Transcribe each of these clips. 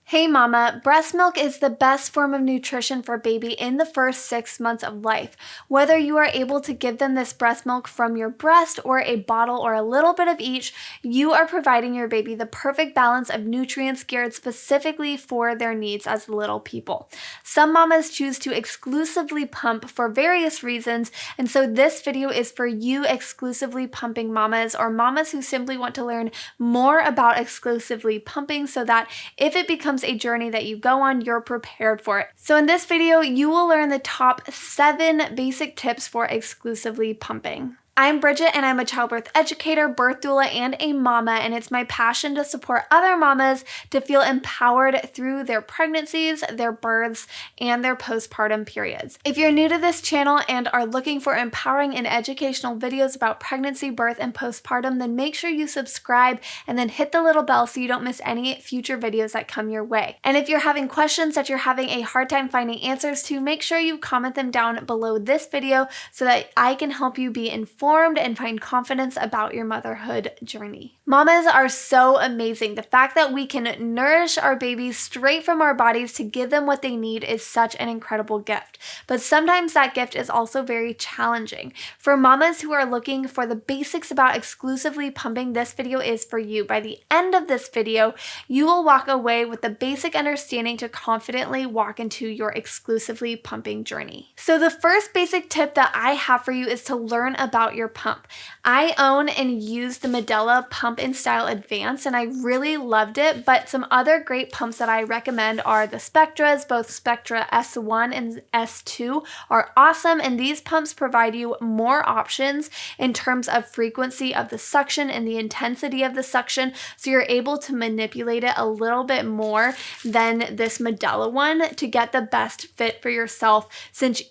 Hey mama, breast milk is the best form of nutrition for baby in the first 6 months of life. Whether you are able to give them this breast milk from your breast or a bottle or a little bit of each, you are providing your baby the perfect balance of nutrients geared specifically for their needs as little people. Some mamas choose to exclusively pump for various reasons, and so this video is for you exclusively pumping mamas or mamas who simply want to learn more about exclusively pumping so that if it becomes a journey that you go on, you're prepared for it. So in this video, you will learn the top 7 basic tips for exclusively pumping. I'm Bridget and I'm a childbirth educator, birth doula, and a mama, and it's my passion to support other mamas to feel empowered through their pregnancies, their births, and their postpartum periods. If you're new to this channel and are looking for empowering and educational videos about pregnancy, birth, and postpartum, then make sure you subscribe and then hit the little bell so you don't miss any future videos that come your way. And if you're having questions that you're having a hard time finding answers to, make sure you comment them down below this video so that I can help you be informed and find confidence about your motherhood journey. Mamas are so amazing. The fact that we can nourish our babies straight from our bodies to give them what they need is such an incredible gift. But sometimes that gift is also very challenging. For mamas who are looking for the basics about exclusively pumping, this video is for you. By the end of this video, you will walk away with the basic understanding to confidently walk into your exclusively pumping journey. So the first basic tip that I have for you is to learn about your pump. I own and use the Medela Pump in Style Advanced, and I really loved it, but some other great pumps that I recommend are the Spectras. Both Spectra S1 and S2 are awesome, and these pumps provide you more options in terms of frequency of the suction and the intensity of the suction, so you're able to manipulate it a little bit more than this Medela one to get the best fit for yourself, since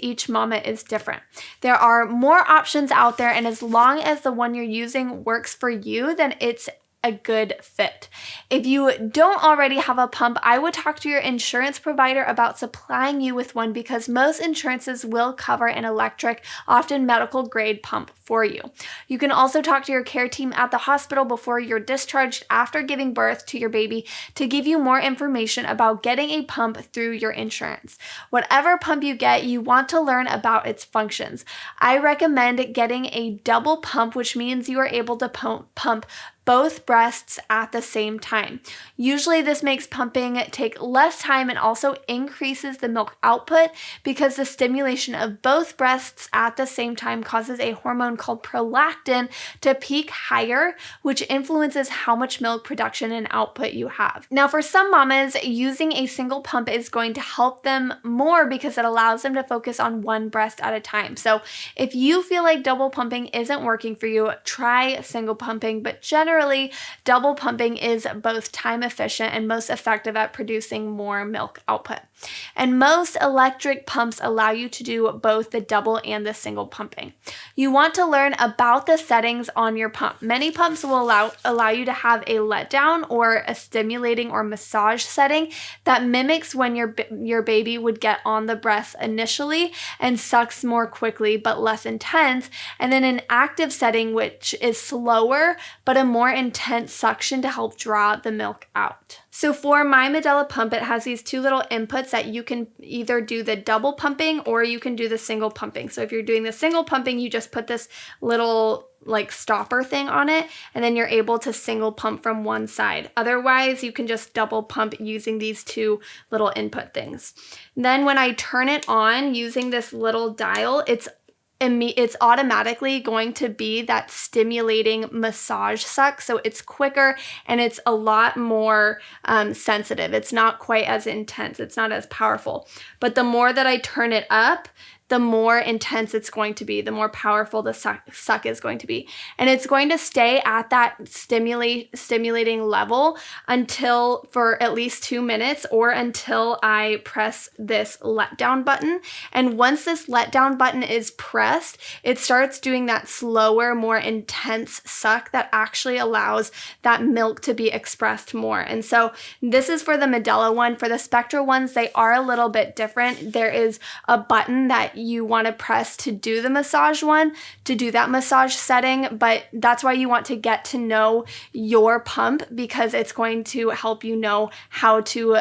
each mama is different. There are more options out there, and as long as the one you're using works for you, then it's a good fit. If you don't already have a pump, I would talk to your insurance provider about supplying you with one, because most insurances will cover an electric, often medical grade pump for you. You can also talk to your care team at the hospital before you're discharged after giving birth to your baby to give you more information about getting a pump through your insurance. Whatever pump you get, you want to learn about its functions. I recommend getting a double pump, which means you are able to pump both breasts at the same time. Usually this makes pumping take less time and also increases the milk output, because the stimulation of both breasts at the same time causes a hormone called prolactin to peak higher, which influences how much milk production and output you have. Now, for some mamas, using a single pump is going to help them more because it allows them to focus on one breast at a time. So if you feel like double pumping isn't working for you, try single pumping, but generally double pumping is both time efficient and most effective at producing more milk output. And most electric pumps allow you to do both the double and the single pumping. You want to learn about the settings on your pump. Many pumps will allow you to have a letdown or a stimulating or massage setting that mimics when your baby would get on the breast initially and sucks more quickly but less intense, and then an active setting which is slower but a more intense suction to help draw the milk out. So for my Medela pump, it has these 2 little inputs that you can either do the double pumping or you can do the single pumping. So if you're doing the single pumping, you just put this little like stopper thing on it, and then you're able to single pump from one side. Otherwise, you can just double pump using these 2 little input things. Then when I turn it on using this little dial, it's automatically going to be that stimulating massage suck. So it's quicker and it's a lot more sensitive. It's not quite as intense. It's not as powerful. But the more that I turn it up, the more intense it's going to be, the more powerful the suck is going to be. And it's going to stay at that stimulating level until for at least 2 minutes, or until I press this letdown button. And once this letdown button is pressed, it starts doing that slower, more intense suck that actually allows that milk to be expressed more. And so this is for the Medela one. For the Spectra ones, they are a little bit different. There is a button that you want to press to do the massage one, to do that massage setting, but that's why you want to get to know your pump, because it's going to help you know how to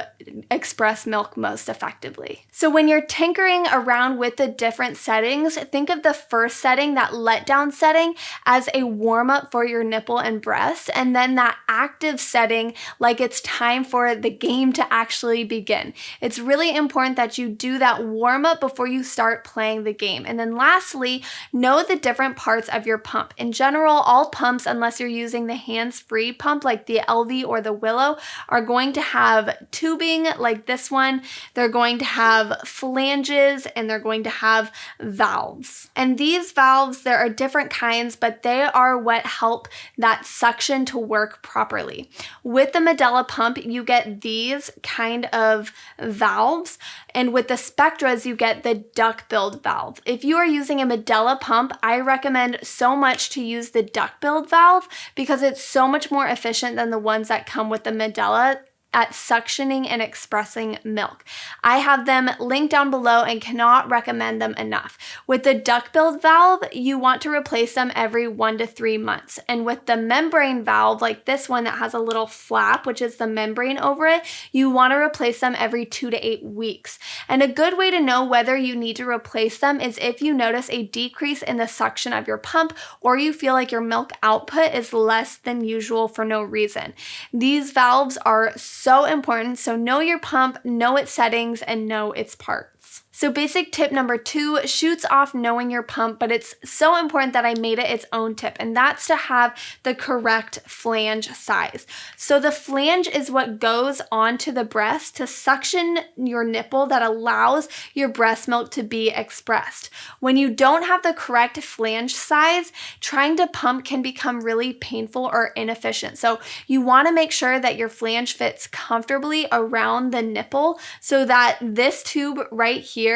express milk most effectively. So when you're tinkering around with the different settings, think of the first setting, that letdown setting, as a warm-up for your nipple and breast, and then that active setting like it's time for the game to actually begin. It's really important that you do that warm-up before you start playing the game. And then lastly, know the different parts of your pump. In general, all pumps, unless you're using the hands-free pump like the LV or the Willow, are going to have tubing like this one. They're going to have flanges, and they're going to have valves. And these valves, there are different kinds, but they are what help that suction to work properly. With the medela pump, you get these kind of valves, and with the spectras, you get the duck-billed valve. If you are using a medela pump, I recommend so much to use the duck-billed valve because it's so much more efficient than the ones that come with the medela at suctioning and expressing milk. I have them linked down below and cannot recommend them enough. With the duck-billed valve, you want to replace them every 1 to 3 months. And with the membrane valve, like this one that has a little flap, which is the membrane over it, you want to replace them every 2 to 8 weeks. And a good way to know whether you need to replace them is if you notice a decrease in the suction of your pump, or you feel like your milk output is less than usual for no reason. These valves are so important, so know your pump, know its settings, and know its parts. So basic tip number 2 shoots off knowing your pump, but it's so important that I made it its own tip, and that's to have the correct flange size. So the flange is what goes onto the breast to suction your nipple that allows your breast milk to be expressed. When you don't have the correct flange size, trying to pump can become really painful or inefficient. So you want to make sure that your flange fits comfortably around the nipple so that this tube right here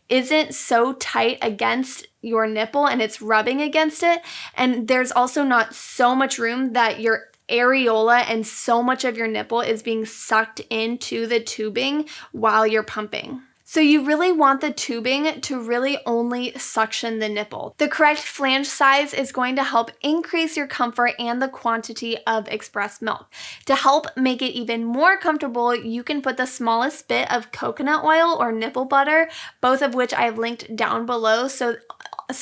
isn't so tight against your nipple and it's rubbing against it. And there's also not so much room that your areola and so much of your nipple is being sucked into the tubing while you're pumping. So you really want the tubing to really only suction the nipple. The correct flange size is going to help increase your comfort and the quantity of expressed milk. To help make it even more comfortable, you can put the smallest bit of coconut oil or nipple butter, both of which I've linked down below, so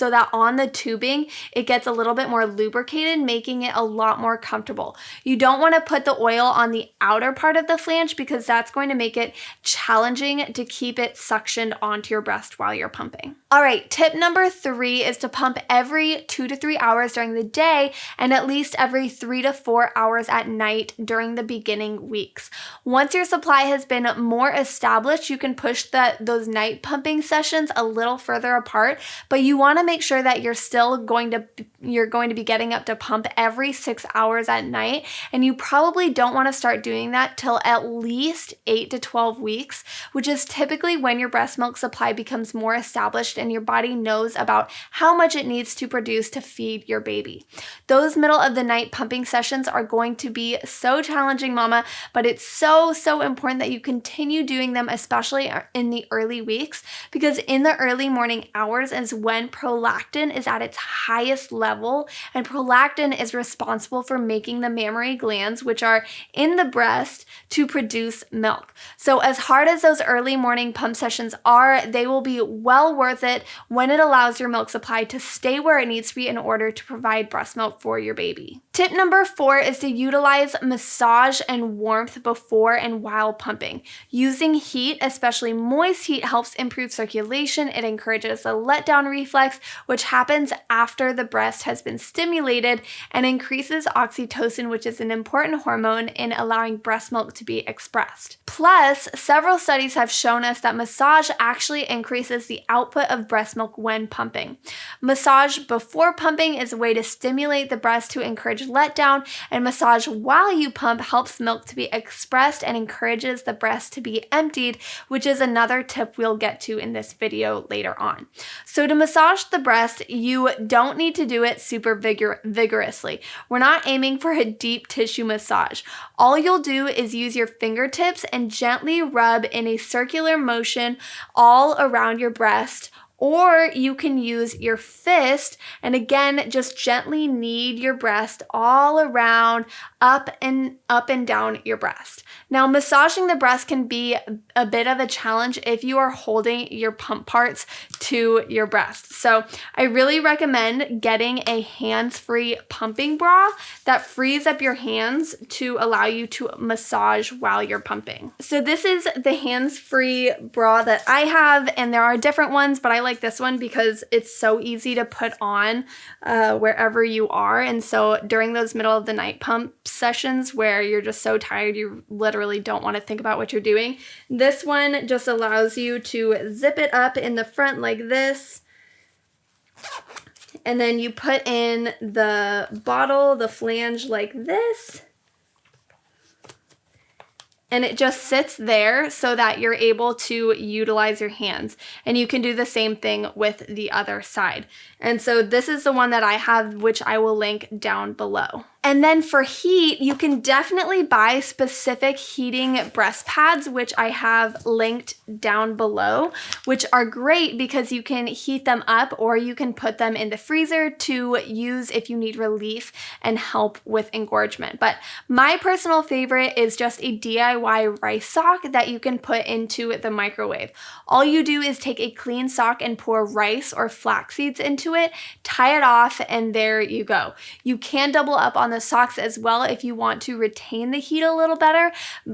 that on the tubing, it gets a little bit more lubricated, making it a lot more comfortable. You don't want to put the oil on the outer part of the flange because that's going to make it challenging to keep it suctioned onto your breast while you're pumping. All right, tip number 3 is to pump every 2 to 3 hours during the day and at least every 3 to 4 hours at night during the beginning weeks. Once your supply has been more established, you can push those night pumping sessions a little further apart, but you want to make sure that you're going to be getting up to pump every 6 hours at night, and you probably don't want to start doing that till at least 8 to 12 weeks, which is typically when your breast milk supply becomes more established and your body knows about how much it needs to produce to feed your baby. Those middle of the night pumping sessions are going to be so challenging, mama, but it's so important that you continue doing them, especially in the early weeks, because in the early morning hours is when prolactin is at its highest level, and prolactin is responsible for making the mammary glands, which are in the breast, to produce milk. So as hard as those early morning pump sessions are, they will be well worth it when it allows your milk supply to stay where it needs to be in order to provide breast milk for your baby. Tip number 4 is to utilize massage and warmth before and while pumping. Using heat, especially moist heat, helps improve circulation. It encourages the letdown reflex, which happens after the breast has been stimulated, and increases oxytocin, which is an important hormone in allowing breast milk to be expressed. Plus, several studies have shown us that massage actually increases the output of breast milk when pumping. Massage before pumping is a way to stimulate the breast to encourage letdown, and massage while you pump helps milk to be expressed and encourages the breast to be emptied, which is another tip we'll get to in this video later on. So to massage the breast, you don't need to do it super vigorously. We're not aiming for a deep tissue massage. All you'll do is use your fingertips and gently rub in a circular motion all around your breast, or you can use your fist and again, just gently knead your breast all around, up and down your breast. Now, massaging the breast can be a bit of a challenge if you are holding your pump parts to your breast. So I really recommend getting a hands-free pumping bra that frees up your hands to allow you to massage while you're pumping. So this is the hands-free bra that I have, and there are different ones, but I like this one because it's so easy to put on wherever you are. And so during those middle of the night pump sessions where you're just so tired, you literally don't want to think about what you're doing, this one just allows you to zip it up in the front like this. And then you put in the bottle, the flange like this. And it just sits there so that you're able to utilize your hands. And you can do the same thing with the other side. And so this is the one that I have, which I will link down below. And then for heat, you can definitely buy specific heating breast pads, which I have linked down below, which are great because you can heat them up or you can put them in the freezer to use if you need relief and help with engorgement. But my personal favorite is just a DIY rice sock that you can put into the microwave. All you do is take a clean sock and pour rice or flax seeds into it, tie it off, and there you go. You can double up on the socks as well if you want to retain the heat a little better.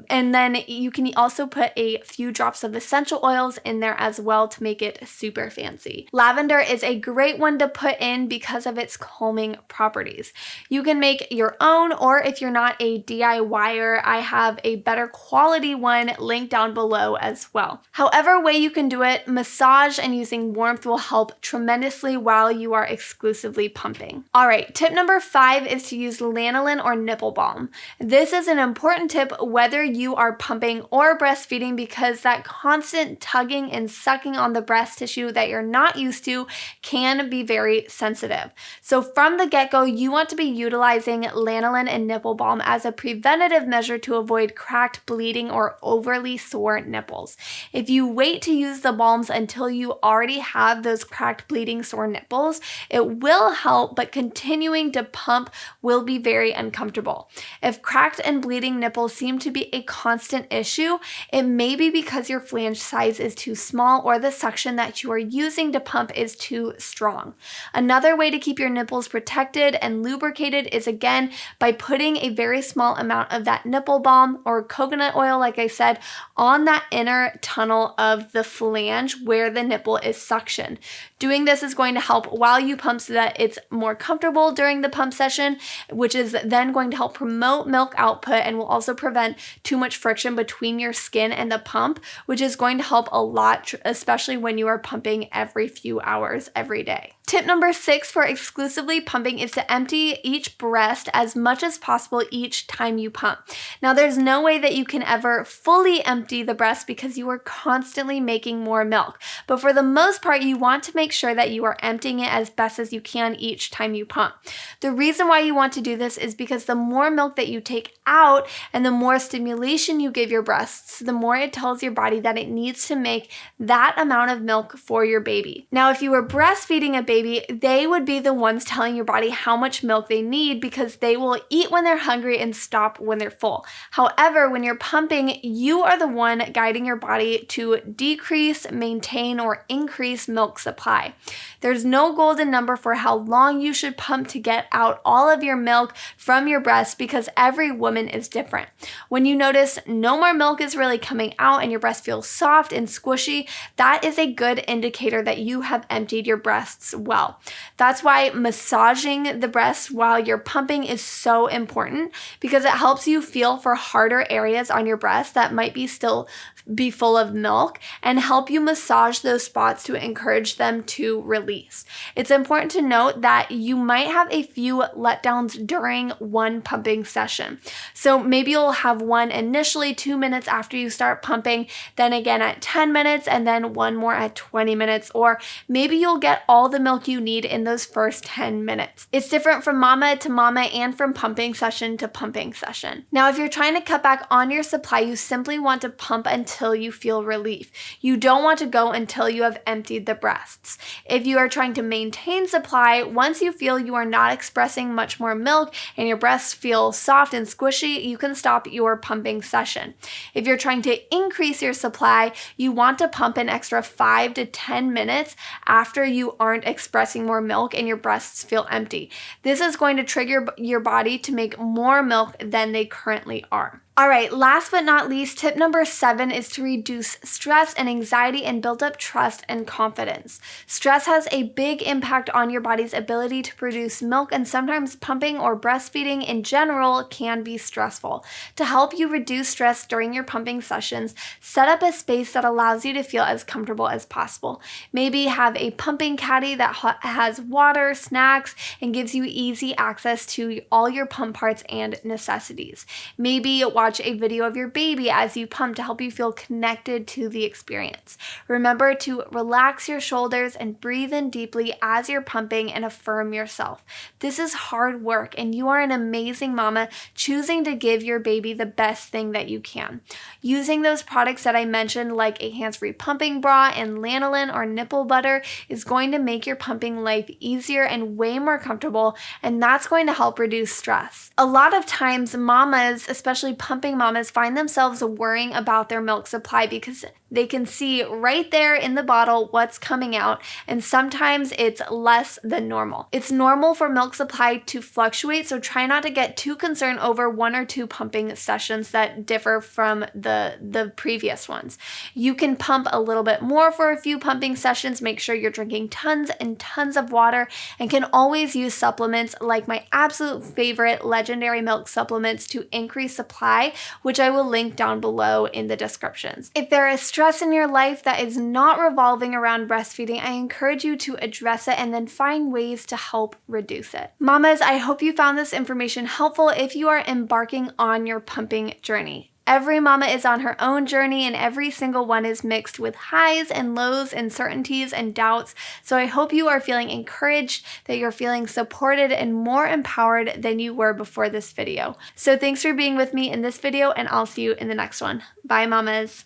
And then you can also put a few drops of essential oils in there as well to make it super fancy. Lavender is a great one to put in because of its calming properties. You can make your own, or if you're not a DIYer, I have a better quality one linked down below as well. However way you can do it, massage and using warmth will help tremendously while you are exclusively pumping. All right, tip number 5 is to use LANOLIN or nipple balm. This is an important tip whether you are pumping or breastfeeding because that constant tugging and sucking on the breast tissue that you're not used to can be very sensitive. So from the get-go, you want to be utilizing LANOLIN and nipple balm as a preventative measure to avoid cracked, bleeding, or overly sore nipples. If you wait to use the balms until you already have those cracked, bleeding, sore nipples, it will help, but continuing to pump will be very uncomfortable. If cracked and bleeding nipples seem to be a constant issue, it may be because your flange size is too small or the suction that you are using to pump is too strong. Another way to keep your nipples protected and lubricated is again by putting a very small amount of that nipple balm or coconut oil, like I said, on that inner tunnel of the flange where the nipple is suctioned. Doing this is going to help while you pump so that it's more comfortable during the pump session, which is then going to help promote milk output and will also prevent too much friction between your skin and the pump, which is going to help a lot, especially when you are pumping every few hours every day. Tip number 6 for exclusively pumping is to empty each breast as much as possible each time you pump. Now, there's no way that you can ever fully empty the breast because you are constantly making more milk. But for the most part, you want to make sure that you are emptying it as best as you can each time you pump. The reason why you want to do this is because the more milk that you take out and the more stimulation you give your breasts, the more it tells your body that it needs to make that amount of milk for your baby. Now, if you were breastfeeding a baby, they would be the ones telling your body how much milk they need because they will eat when they're hungry and stop when they're full. However, when you're pumping, you are the one guiding your body to decrease, maintain, or increase milk supply. There's no golden number for how long you should pump to get out all of your milk from your breast because every woman is different. When you notice no more milk is really coming out and your breast feels soft and squishy, that is a good indicator that you have emptied your breasts well. That's why massaging the breast while you're pumping is so important because it helps you feel for harder areas on your breast that might be still be full of milk and help you massage those spots to encourage them to release. It's important to note that you might have a few letdowns during one pumping session. So maybe you'll have one initially 2 minutes after you start pumping, then again at 10 minutes, and then one more at 20 minutes, or maybe you'll get all the milk you need in those first 10 minutes. It's different from mama to mama and from pumping session to pumping session. Now, if you're trying to cut back on your supply, you simply want to pump until you feel relief. You don't want to go until you have emptied the breasts. If you are trying to maintain supply, once you feel you are not expressing much more milk and your breasts feel soft and squishy, you can stop your pumping session. If you're trying to increase your supply, you want to pump an extra 5 to 10 minutes after you aren't expressing more milk and your breasts feel empty. This is going to trigger your body to make more milk than they currently are. All right, last but not least, tip number 7 is to reduce stress and anxiety and build up trust and confidence. Stress has a big impact on your body's ability to produce milk, and sometimes pumping or breastfeeding in general can be stressful. To help you reduce stress during your pumping sessions, set up a space that allows you to feel as comfortable as possible. Maybe have a pumping caddy that has water, snacks, and gives you easy access to all your pump parts and necessities. Maybe watch a video of your baby as you pump to help you feel connected to the experience. Remember to relax your shoulders and breathe in deeply as you're pumping and affirm yourself. This is hard work, and you are an amazing mama choosing to give your baby the best thing that you can. Using those products that I mentioned, like a hands-free pumping bra and LANOLIN or nipple butter, is going to make your pumping life easier and way more comfortable, and that's going to help reduce stress. A lot of times mamas, especially pumping mamas, find themselves worrying about their milk supply because they can see right there in the bottle what's coming out, and sometimes it's less than normal. It's normal for milk supply to fluctuate, so try not to get too concerned over 1 or 2 pumping sessions that differ from the previous ones. You can pump a little bit more for a few pumping sessions, make sure you're drinking tons and tons of water, and can always use supplements like my absolute favorite legendary milk supplements to increase supply, which I will link down below in the descriptions. If there is stress in your life that is not revolving around breastfeeding, I encourage you to address it and then find ways to help reduce it. Mamas, I hope you found this information helpful if you are embarking on your pumping journey. Every mama is on her own journey, and every single one is mixed with highs and lows, uncertainties and doubts. So I hope you are feeling encouraged, that you're feeling supported and more empowered than you were before this video. So thanks for being with me in this video, and I'll see you in the next one. Bye, mamas.